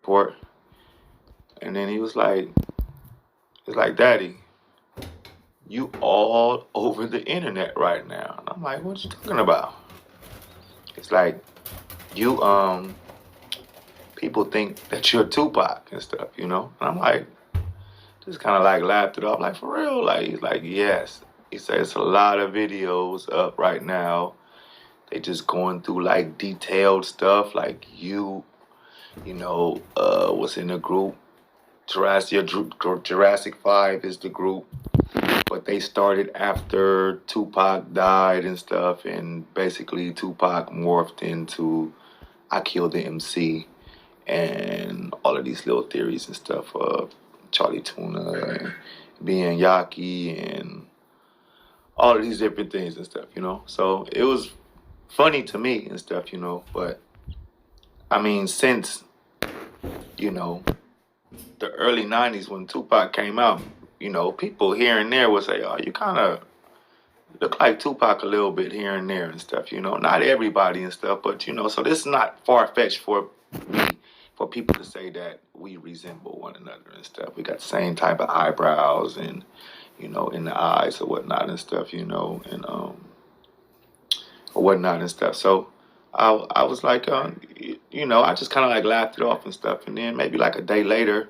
Port. And then he was like, he's like, Daddy, you all over the internet right now. And I'm like, what you talking about? It's like, you, people think that you're Tupac and stuff, you know? And I'm like, just kind of like laughed it off, like, for real? Like, he's like, yes. He said, it's a lot of videos up right now. They just going through like detailed stuff, like was in a group. Jurassic 5 is the group, but they started after Tupac died and stuff, and basically Tupac morphed into AKIL the MC and all of these little theories and stuff of Charlie Tuna and being Yaki and all of these different things and stuff, you know. So it was funny to me and stuff, you know, but I mean, since, you know, the early 90s when Tupac came out, you know, people here and there would say, oh, you kind of look like Tupac a little bit here and there and stuff, you know. Not everybody and stuff, but, you know, so this is not far-fetched for me, for people to say that we resemble one another and stuff. We got the same type of eyebrows and, you know, in the eyes or whatnot and stuff, you know, and or whatnot and stuff. So I was like, you know, I just kind of like laughed it off and stuff. And then maybe like a day later,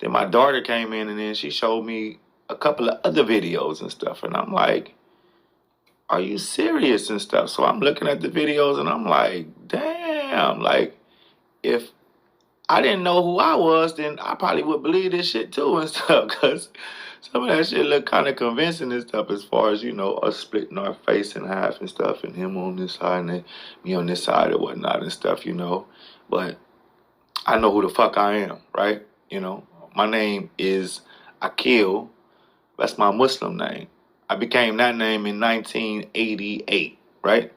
then my daughter came in and then she showed me a couple of other videos and stuff. And I'm like, are you serious and stuff? So I'm looking at the videos and I'm like, damn, like if I didn't know who I was, then I probably would believe this shit too and stuff. Because some of that shit looked kind of convincing and stuff as far as, you know, us splitting our face in half and stuff and him on this side and then me on this side or whatnot and stuff, you know. But I know who the fuck I am, right? You know, my name is AKIL. That's my Muslim name. I became that name in 1988, right?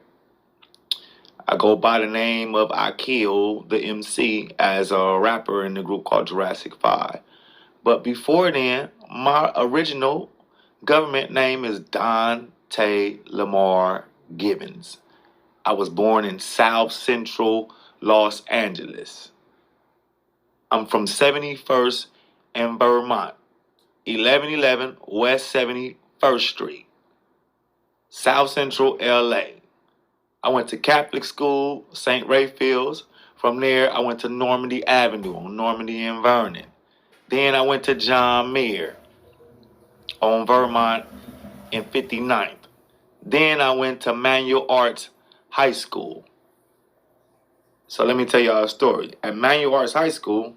I go by the name of AKIL, the MC, as a rapper in the group called Jurassic 5. But before then, my original government name is Dante Lamar Gibbons. I was born in South Central Los Angeles. I'm from 71st and Vermont, 1111 West 71st Street, South Central LA. I went to Catholic school, St. Raphael's. From there, I went to Normandy Avenue on Normandy and Vernon. Then I went to John Muir on Vermont in 59th. Then I went to Manual Arts High School. So let me tell y'all a story. At Manual Arts High School,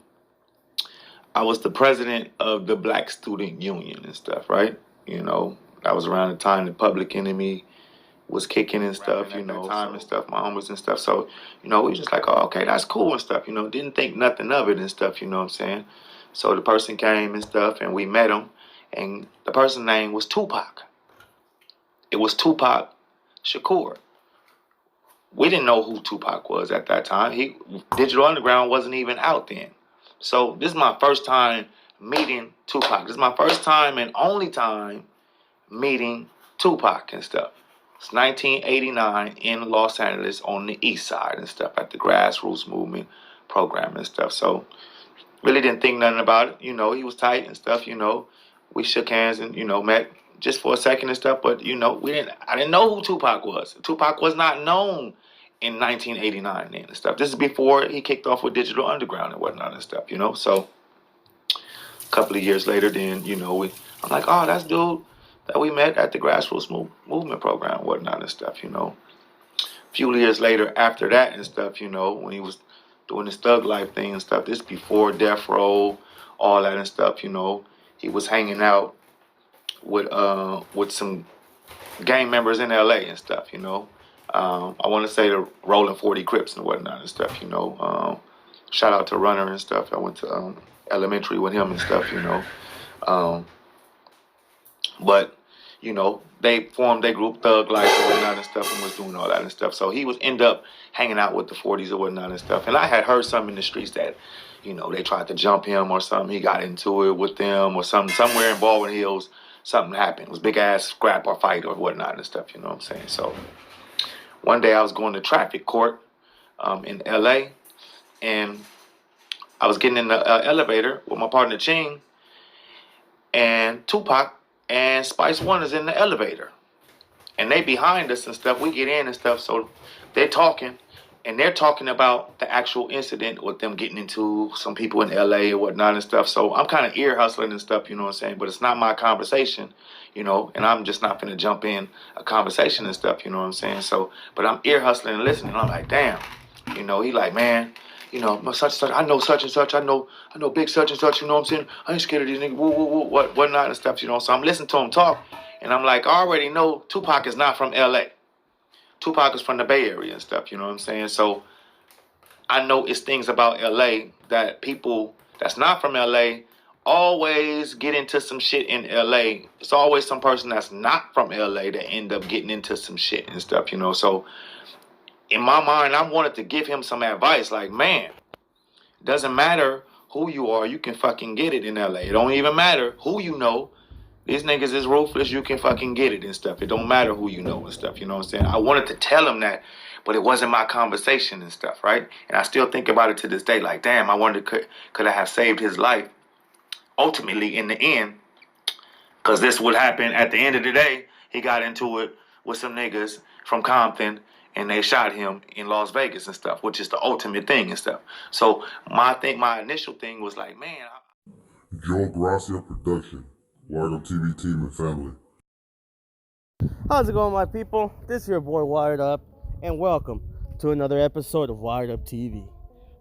I was the president of the Black Student Union and stuff, right? You know, that was around the time the Public Enemy was kicking and stuff, you know, time and stuff, my homies and stuff. So, you know, we was just like, oh, okay, that's cool and stuff, you know, didn't think nothing of it and stuff, you know what I'm saying? So the person came and stuff and we met him and the person's name was Tupac. It was Tupac Shakur. We didn't know who Tupac was at that time. Digital Underground wasn't even out then. So this is my first time meeting Tupac. This is my first time and only time meeting Tupac and stuff. It's 1989 in Los Angeles on the east side and stuff at the grassroots movement program and stuff. So really didn't think nothing about it. You know, he was tight and stuff, you know. We shook hands and, you know, met just for a second and stuff. But, you know, I didn't know who Tupac was. Tupac was not known in 1989 then and stuff. This is before he kicked off with Digital Underground and whatnot and stuff, you know. So a couple of years later then, you know, I'm like, oh, that's dude that we met at the grassroots movement program and whatnot and stuff, you know. A few years later after that and stuff, you know, when he was doing his thug life thing and stuff, this before Death Row, all that and stuff, you know, he was hanging out with some gang members in LA and stuff, you know. I want to say the Rolling 40 Crips and whatnot and stuff, you know. Shout out to Runner and stuff. I went to elementary with him and stuff, you know. But, you know, they formed their group Thug Life and whatnot and stuff and was doing all that and stuff. So he was end up hanging out with the 40s or whatnot and stuff. And I had heard something in the streets that, you know, they tried to jump him or something. He got into it with them or something. Somewhere in Baldwin Hills, something happened. It was big ass scrap or fight or whatnot and stuff, you know what I'm saying? So one day I was going to traffic court in LA and I was getting in the elevator with my partner Ching and Tupac and Spice One is in the elevator. And they behind us and stuff. We get in and stuff. So they're talking. And they're talking about the actual incident with them getting into some people in LA and whatnot and stuff. So I'm kind of ear hustling and stuff, you know what I'm saying? But it's not my conversation, you know, and I'm just not gonna jump in a conversation and stuff, you know what I'm saying? So, but I'm ear hustling and listening. I'm like, damn, you know, he like, man, you know, such and such, I know such and such, I know big such and such, you know what I'm saying? I ain't scared of these niggas, whatnot and stuff, you know. So I'm listening to him talk, and I'm like, I already know Tupac is not from LA. Tupac is from the Bay Area and stuff, you know what I'm saying? So I know it's things about LA that people that's not from LA always get into some shit in LA. It's always some person that's not from LA that end up getting into some shit and stuff, you know? So in my mind, I wanted to give him some advice like, man, it doesn't matter who you are, you can fucking get it in LA. It don't even matter who you know. These niggas is ruthless, you can fucking get it and stuff. It don't matter who you know and stuff, you know what I'm saying? I wanted to tell him that, but it wasn't my conversation and stuff, right? And I still think about it to this day, like, damn, I wonder could I have saved his life ultimately in the end? Because this would happen at the end of the day. He got into it with some niggas from Compton, and they shot him in Las Vegas and stuff, which is the ultimate thing and stuff. So my initial thing was like, man, Joe Gracia Production, Wired Up TV team and family. How's it going, my people? This is your boy Wired Up, and welcome to another episode of Wired Up TV.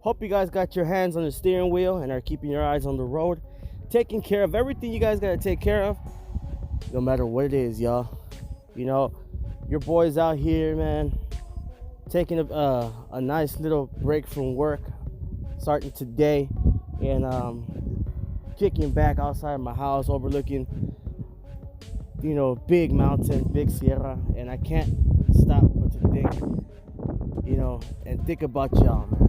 Hope you guys got your hands on the steering wheel and are keeping your eyes on the road, taking care of everything you guys gotta take care of, no matter what it is, y'all. You know, your boy's out here, man, taking a nice little break from work, starting today, and kicking back outside my house, overlooking, you know, big mountain, big Sierra, and I can't stop but to think, you know, and think about y'all, man.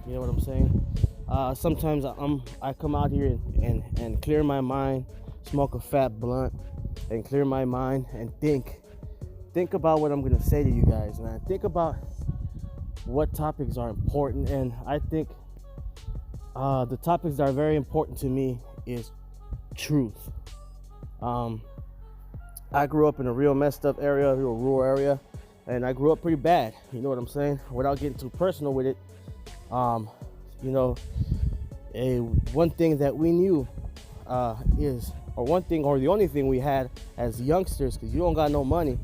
You know what I'm saying? Sometimes I come out here and clear my mind, smoke a fat blunt, and clear my mind and think about what I'm gonna say to you guys, man. Think about what topics are important, and I think the topics that are very important to me is truth. I grew up in a real messed up area, a real rural area, and I grew up pretty bad. You know what I'm saying? Without getting too personal with it, you know, one thing that we knew or the only thing we had as youngsters, because you don't got no money,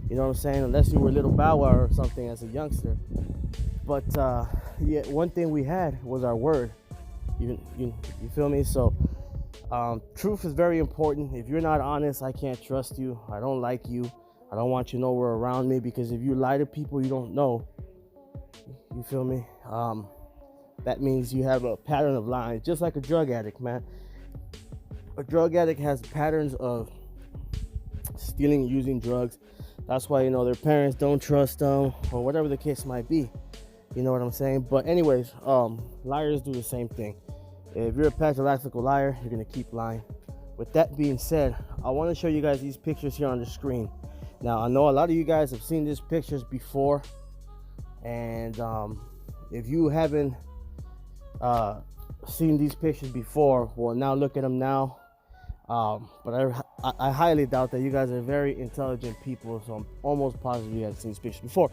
you know what I'm saying, unless you were Little Bow Wow or something as a youngster. But yeah, one thing we had was our word. You feel me? So truth is very important. If you're not honest, I can't trust you. I don't like you. I don't want you nowhere around me, because if you lie to people you don't know, you feel me? That means you have a pattern of lying, just like a drug addict, man. A drug addict has patterns of stealing and using drugs. That's why, you know, their parents don't trust them, or whatever the case might be. You know what I'm saying? But anyways, liars do the same thing. If you're a pathological liar, you're gonna keep lying. With that being said, I want to show you guys these pictures here on the screen. Now, I know a lot of you guys have seen these pictures before, and if you haven't seen these pictures before, well, now look at them now. But I highly doubt that you guys are very intelligent people, so I'm almost positive you guys have seen these pictures before.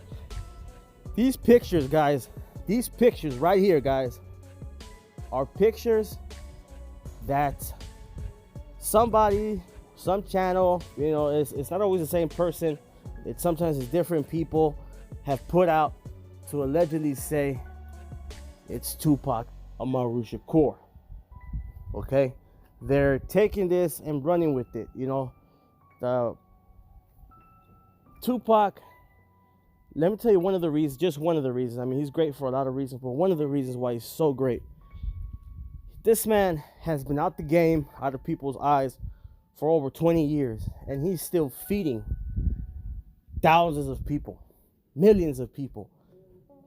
These pictures, guys, these pictures right here, guys, are pictures that somebody, some channel, you know, it's not always the same person. Sometimes it's different people have put out to allegedly say it's Tupac Amaru Shakur. Okay? They're taking this and running with it, you know. Tupac, let me tell you one of the reasons, just one of the reasons. I mean, he's great for a lot of reasons, but one of the reasons why he's so great. This man has been out the game, out of people's eyes, for over 20 years, and he's still feeding thousands of people, millions of people.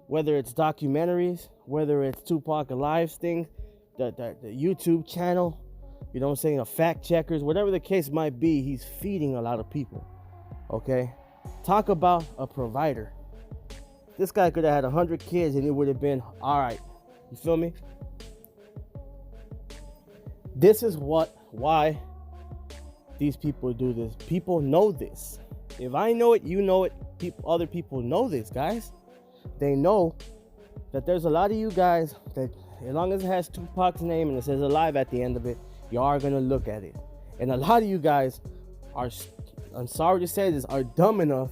Whether it's documentaries, whether it's Tupac Alive's thing, the YouTube channel, you know what I'm saying, a fact checkers, whatever the case might be, he's feeding a lot of people. Okay? Talk about a provider. This guy could have had 100 kids and it would have been all right. You feel me? This is why these people do this. People know this. If I know it, you know it. Other people know this, guys. They know that there's a lot of you guys that, as long as it has Tupac's name and it says alive at the end of it, you are gonna look at it. And a lot of you guys are, I'm sorry to say this, are dumb enough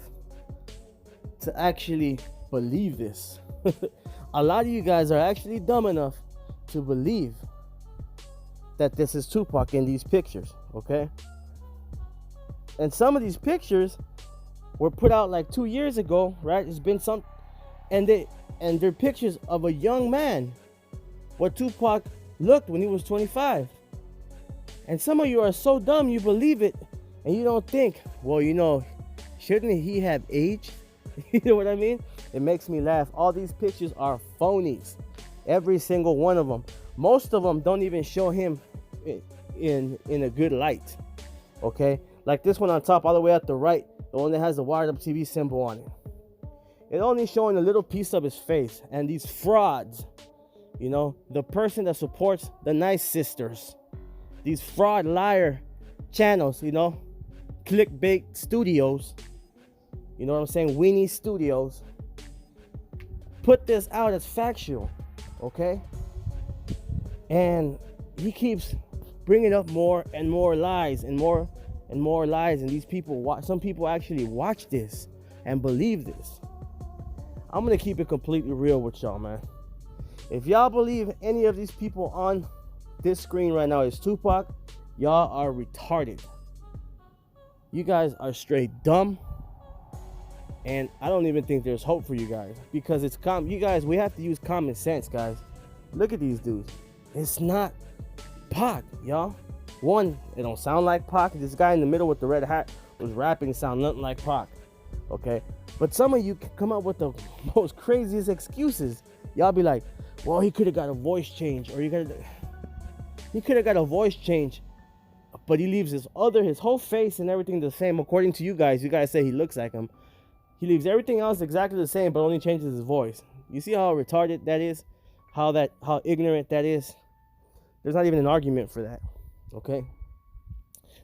to actually believe this. A lot of you guys are actually dumb enough to believe that this is Tupac in these pictures, okay? And some of these pictures were put out like 2 years ago, right? It's been some, and they're pictures of a young man, what Tupac looked when he was 25. And some of you are so dumb you believe it, and you don't think, well, you know, shouldn't he have aged? You know what I mean? It makes me laugh. All these pictures are phonies, every single one of them. Most of them don't even show him in a good light, okay? Like this one on top, all the way at the right, the one that has the wired up TV symbol on it. It's only showing a little piece of his face. And these frauds, you know, the person that supports the Nice Sisters, these fraud liar channels, you know, clickbait studios, you know what I'm saying, Weenie Studios, put this out as factual, okay? And he keeps bringing up more and more lies and more lies, and these people, some people actually watch this and believe this. I'm gonna keep it completely real with y'all, man. If y'all believe any of these people on this screen right now is Tupac, y'all are retarded. You guys are straight dumb, and I don't even think there's hope for you guys, because it's you guys, we have to use common sense, guys. Look at these dudes. It's not Pac, y'all. One, it don't sound like Pac. This guy in the middle with the red hat was rapping, sound nothing like Pac, okay? But some of you come up with the most craziest excuses. Y'all be like, well, he could have got a voice change, or he could have got a voice change, but he leaves his whole face and everything the same. According to you guys say he looks like him. He leaves everything else exactly the same, but only changes his voice. You see how retarded that is? How ignorant that is? There's not even an argument for that, okay?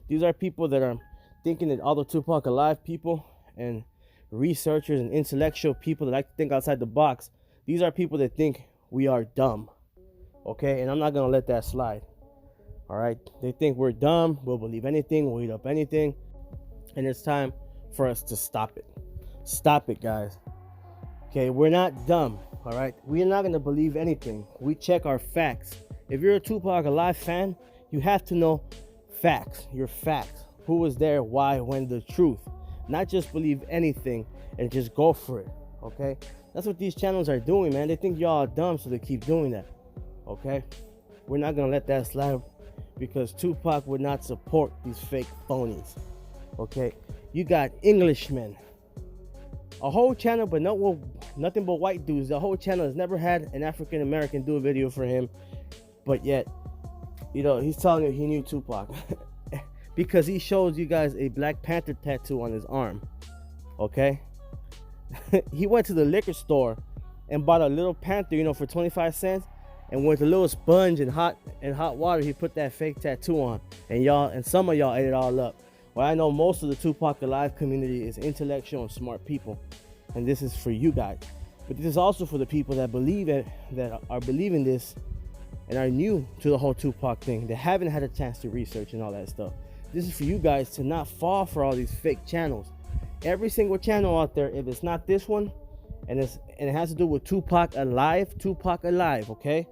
These are people that are thinking that all the Tupac alive people and researchers and intellectual people that like to think outside the box, these are people that think we are dumb, okay? And I'm not gonna let that slide, all right? They think we're dumb, we'll believe anything, we'll eat up anything, and it's time for us to stop it. Stop it, guys. Okay, we're not dumb, all right? We're not gonna believe anything. We check our facts. If you're a Tupac alive fan, you have to know facts, your facts. Who was there, why, when, the truth. Not just believe anything and just go for it, okay? That's what these channels are doing, man. They think y'all are dumb, so they keep doing that, okay? We're not gonna let that slide, because Tupac would not support these fake phonies, okay? You got Englishmen, a whole channel, but nothing but white dudes. The whole channel has never had an African American do a video for him, but yet, you know, he's telling you he knew Tupac because he shows you guys a Black Panther tattoo on his arm, okay? He went to the liquor store and bought a little panther, you know, for 25 cents, and with a little sponge and hot water, he put that fake tattoo on, and some of y'all ate it all up. Well, I know most of the Tupac alive community is intellectual and smart people, and this is for you guys. But this is also for the people that believe it, that are believing this and are new to the whole Tupac thing. They haven't had a chance to research and all that stuff. This is for you guys to not fall for all these fake channels. Every single channel out there, if it's not this one, and it has to do with Tupac alive, okay?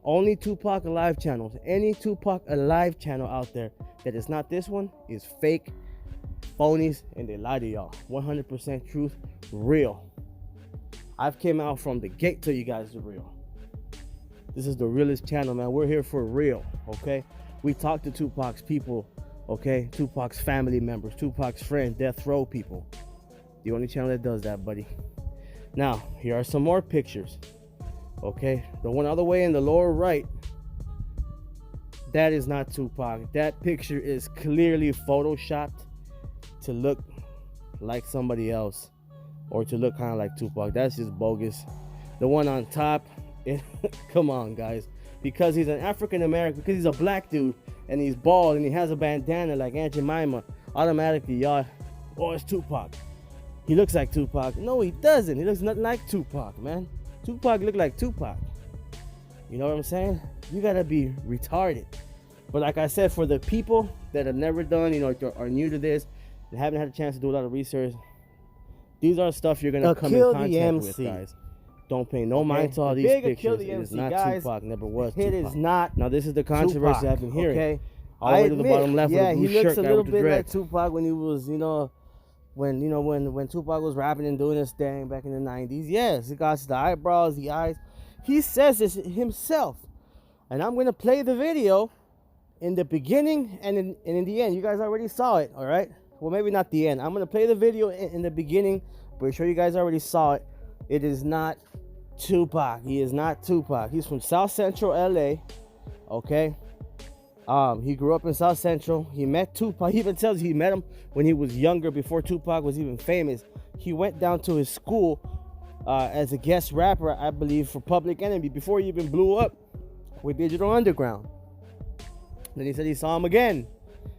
Only Tupac alive channels. Any Tupac alive channel out there that is not this one is fake, phonies, and they lie to y'all. 100% truth, real. I've came out from the gate to you guys the real. This is the realest channel, man. We're here for real, okay? We talk to Tupac's people, okay? Tupac's family members, Tupac's friends, death row people. The only channel that does that, buddy. Now, here are some more pictures, okay? The one all the way in the lower right, that is not Tupac. That picture is clearly photoshopped to look like somebody else, or to look kind of like Tupac. That's just bogus. The one on top, come on, guys. because he's an African American, because he's a black dude and he's bald and he has a bandana like Aunt Jemima, automatically y'all, oh, it's Tupac. He looks like Tupac. No, he doesn't. He looks nothing like Tupac, man. Tupac looked like Tupac. You know what I'm saying? You gotta be retarded. But like I said, for the people that have never done, are new to this and haven't had a chance to do a lot of research, these are stuff you're gonna come in contact with, guys. Don't pay no mind to all these pictures. It is not Tupac. Never was Tupac. It is not. Now this is the controversy I've been hearing. Okay. All the way to the bottom left. Yeah, he looks a little bit like Tupac when he was, when Tupac was rapping and doing his thing back in the 90s. Yes, he got the eyebrows, the eyes. He says this himself. And I'm going to play the video in the beginning and in the end. You guys already saw it, all right? Well, maybe not the end. I'm going to play the video in the beginning. Pretty sure you guys already saw it. It is not Tupac. He is not Tupac. He's from South Central LA, okay? He grew up in South Central. He met Tupac. He even tells you he met him when he was younger, before Tupac was even famous. He went down to his school as a guest rapper, I believe, for Public Enemy before he even blew up with Digital Underground. Then he said he saw him again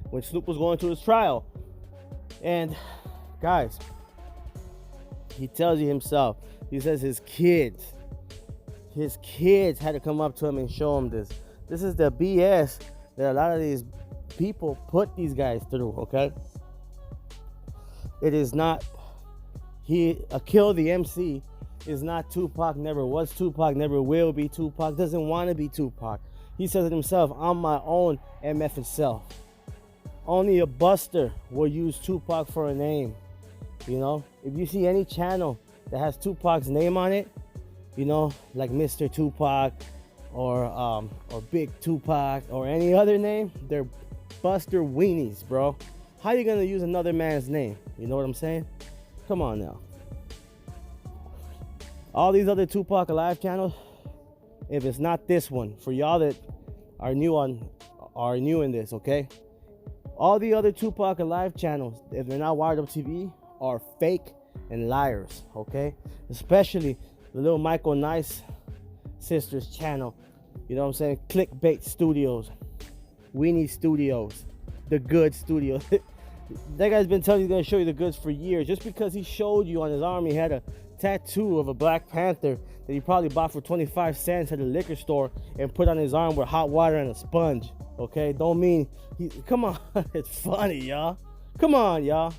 when Snoop was going to his trial. And guys, he tells you himself. He says his kids had to come up to him and show him this. This is the BS that a lot of these people put these guys through, okay? It is not, AKIL the MC is not Tupac, never was Tupac, never will be Tupac, doesn't want to be Tupac. He says it himself, I'm my own MF self. Only a buster will use Tupac for a name. If you see any channel that has Tupac's name on it, like Mr. Tupac, or Big Tupac, or any other name, they're buster weenies, bro. How you gonna use another man's name? You know what I'm saying? Come on now. All these other Tupac Alive channels, if it's not this one, for y'all that are new in this, okay? All the other Tupac Alive channels, if they're not Wired Up TV, are fake and liars, okay? Especially the little Michael Nice sisters channel, you know what I'm saying? Clickbait Studios, Weenie Studios, The Good Studios. That guy's been telling you he's gonna show you the goods for years. Just because he showed you on his arm he had a tattoo of a Black Panther that he probably bought for 25 cents at a liquor store and put on his arm with hot water and a sponge, okay? Don't mean come on. It's funny, y'all. Come on, y'all.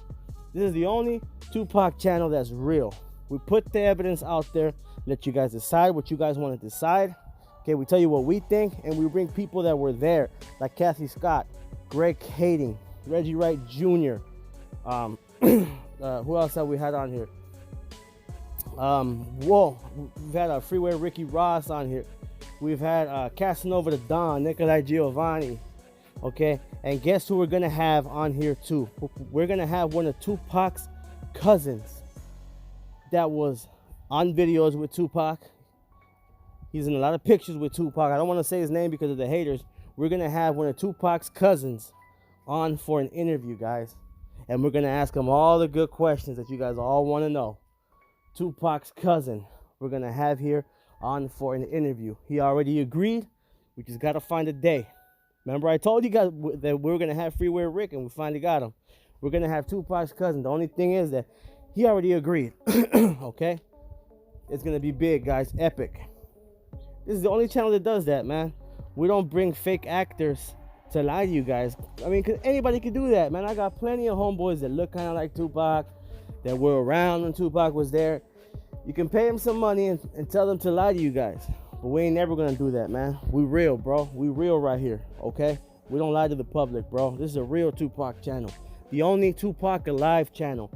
This is the only Tupac channel that's real. We put the evidence out there, let you guys decide what you guys want to decide. Okay, we tell you what we think, and we bring people that were there, like Kathy Scott, Greg Kading, Reggie Wright Jr. Who else have we had on here? We've had Freeway Ricky Ross on here. We've had Casanova the Don, Nikolai Giovanni. Okay, and guess who we're gonna have on here too? We're gonna have one of Tupac's cousins that was on videos with Tupac. He's in a lot of pictures with Tupac. I don't want to say his name because of the haters. We're gonna have one of Tupac's cousins on for an interview, guys, and we're gonna ask him all the good questions that you guys all want to know. Tupac's cousin, we're gonna have here on for an interview. He already agreed. We just gotta find a day. Remember, I told you guys that we were gonna have Freeway Rick, and we finally got him. We're gonna have Tupac's cousin. The only thing is that he already agreed. Okay, it's gonna be big, guys. Epic. This is the only channel that does that, man. We don't bring fake actors to lie to you guys. I mean, cause anybody can do that, man. I got plenty of homeboys that look kind of like Tupac, that were around when Tupac was there. You can pay them some money and tell them to lie to you guys. But we ain't never gonna do that, man. We real, bro. We real right here, okay? We don't lie to the public, bro. This is a real Tupac channel. The only Tupac Alive channel.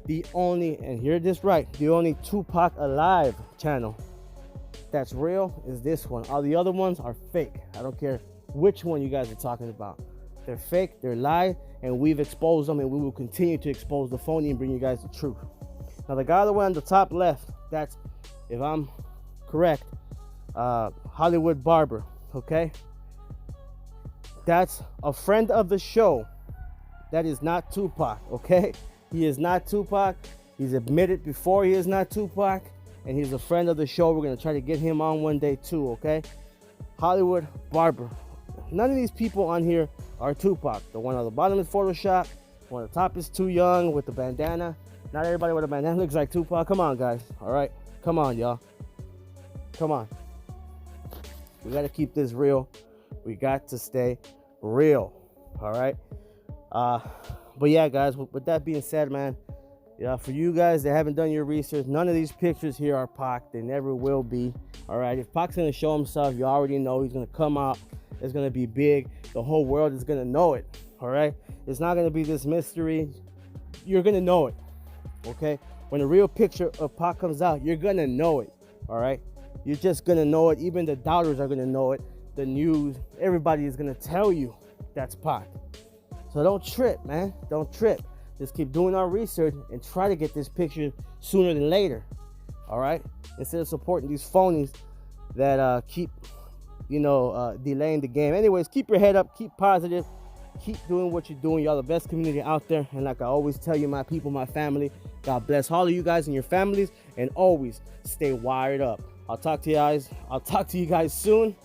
The only, and hear this right, the only Tupac Alive channel that's real is this one. All the other ones are fake. I don't care which one you guys are talking about. They're fake, they're lie, and we've exposed them, and we will continue to expose the phony and bring you guys the truth. Now, the guy that went on the top left, that's, if I'm correct, Hollywood Barber, okay? That's a friend of the show. That is not Tupac, okay? He is not Tupac. He's admitted before he is not Tupac, and he's a friend of the show. We're gonna try to get him on one day too, okay? Hollywood barber. None of these people on here are Tupac. The one on the bottom is Photoshop. The one on the top is too young with the bandana. Not everybody with a bandana looks like Tupac. Come on, guys. All right? Come on, y'all. Come on. We got to keep this real. We got to stay real. All right? But yeah, guys, with that being said, man, yeah, for you guys that haven't done your research, none of these pictures here are Pac. They never will be. All right? If Pac's going to show himself, you already know he's going to come out. It's going to be big. The whole world is going to know it. All right? It's not going to be this mystery. You're going to know it. Okay? When the real picture of Pac comes out, you're going to know it. All right? You're just going to know it. Even the doubters are going to know it. The news, everybody is going to tell you that's Pac. So don't trip, man. Don't trip. Just keep doing our research and try to get this picture sooner than later. All right? Instead of supporting these phonies that keep, delaying the game. Anyways, keep your head up. Keep positive. Keep doing what you're doing. Y'all the best community out there. And like I always tell you, my people, my family, God bless all of you guys and your families. And always stay wired up. I'll talk to you guys soon.